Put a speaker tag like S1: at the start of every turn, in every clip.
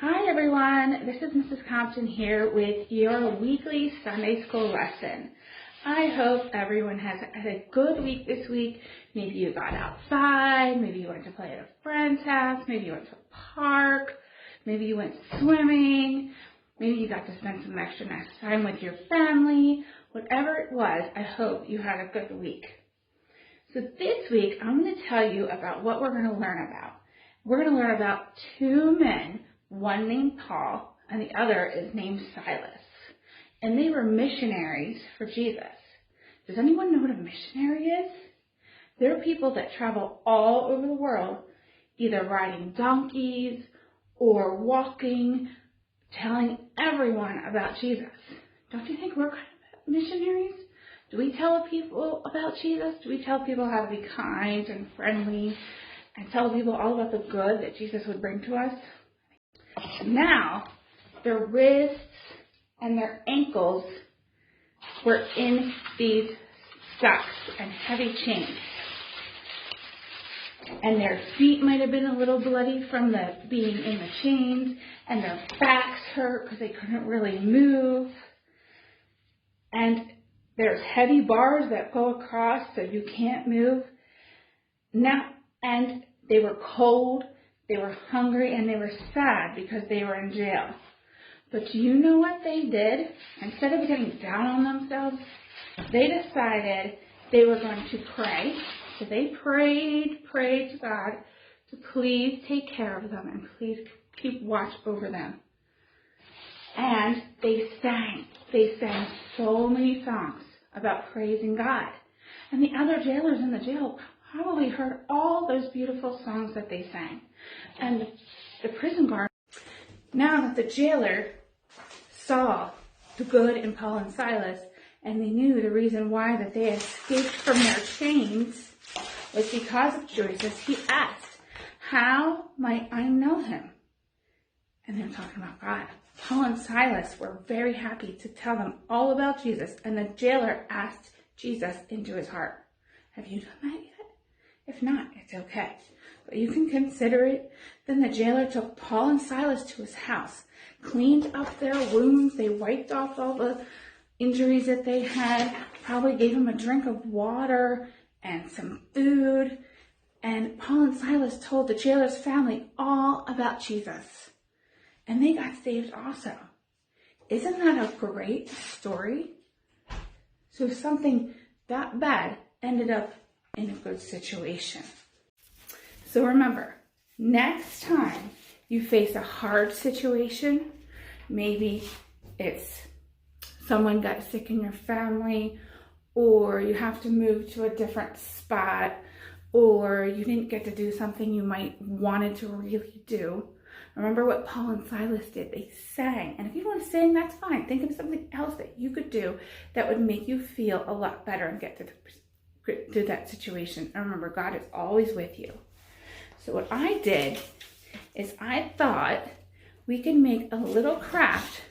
S1: Hi everyone, this is Mrs. Compton here with your weekly Sunday school lesson. I hope everyone has had a good week this week. Maybe you got outside, maybe you went to play at a friend's house, maybe you went to a park, maybe you went swimming, maybe you got to spend some extra nice time with your family. Whatever it was, I hope you had a good week. So this week, I'm going to tell you about what we're going to learn about. We're going to learn about two men, one named Paul and the other is named Silas. And they were missionaries for Jesus. Does anyone know what a missionary is? They're people that travel all over the world, either riding donkeys or walking, telling everyone about Jesus. Don't you think we're kind of missionaries? Do we tell people about Jesus? Do we tell people how to be kind and friendly and tell people all about the good that Jesus would bring to us? Now, their wrists and their ankles were in these stocks and heavy chains. And their feet might have been a little bloody from being in the chains, and their backs hurt because they couldn't really move. And there's heavy bars that go across so you can't move. Now, and they were cold, they were hungry, and they were sad because they were in jail. But do you know what they did? Instead of getting down on themselves, they decided they were going to pray. So they prayed to God to please take care of them and please keep watch over them. And they sang so many songs about praising God. And the other jailers in the jail probably heard all those beautiful songs that they sang. And the prison guard, now that the jailer saw the good in Paul and Silas, and they knew the reason why that they escaped from their chains was because of Jesus, he asked, "How might I know him?" And they're talking about God. Paul and Silas were very happy to tell them all about Jesus, and the jailer asked Jesus into his heart. Have you done that yet? If not, it's okay, but you can consider it. Then the jailer took Paul and Silas to his house, cleaned up their wounds, they wiped off all the injuries that they had, probably gave them a drink of water and some food, and Paul and Silas told the jailer's family all about Jesus, and they got saved also. Isn't that a great story? So something that bad ended up in a good situation. So remember, next time you face a hard situation, maybe it's someone got sick in your family, or you have to move to a different spot, or you didn't get to do something you might wanted to really do. Remember what Paul and Silas did. They sang. And if you want to sing, that's fine. Think of something else that you could do that would make you feel a lot better and get to that situation. And remember, God is always with you. So what I did is I thought we could make a little craft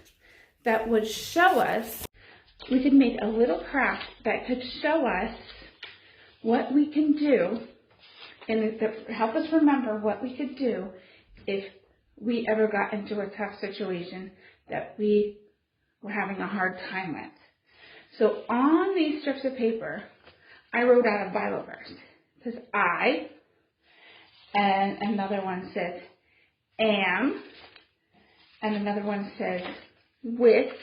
S1: that would show us, what we can do and help us remember what we could do if we ever got into a tough situation that we were having a hard time with. So on these strips of paper, I wrote out a Bible verse. It says I, and another one says am, and another one says with,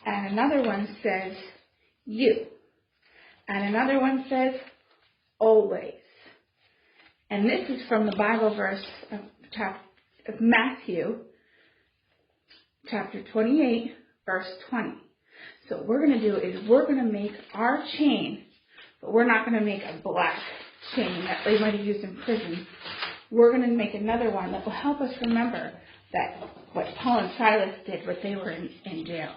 S1: and another one says you, and another one says always. And this is from the Bible verse of Matthew, chapter 28, verse 20. So what we're going to do is we're going to make our chain, but we're not going to make a black chain that they might have used in prison. We're going to make another one that will help us remember that what Paul and Silas did when they were in jail.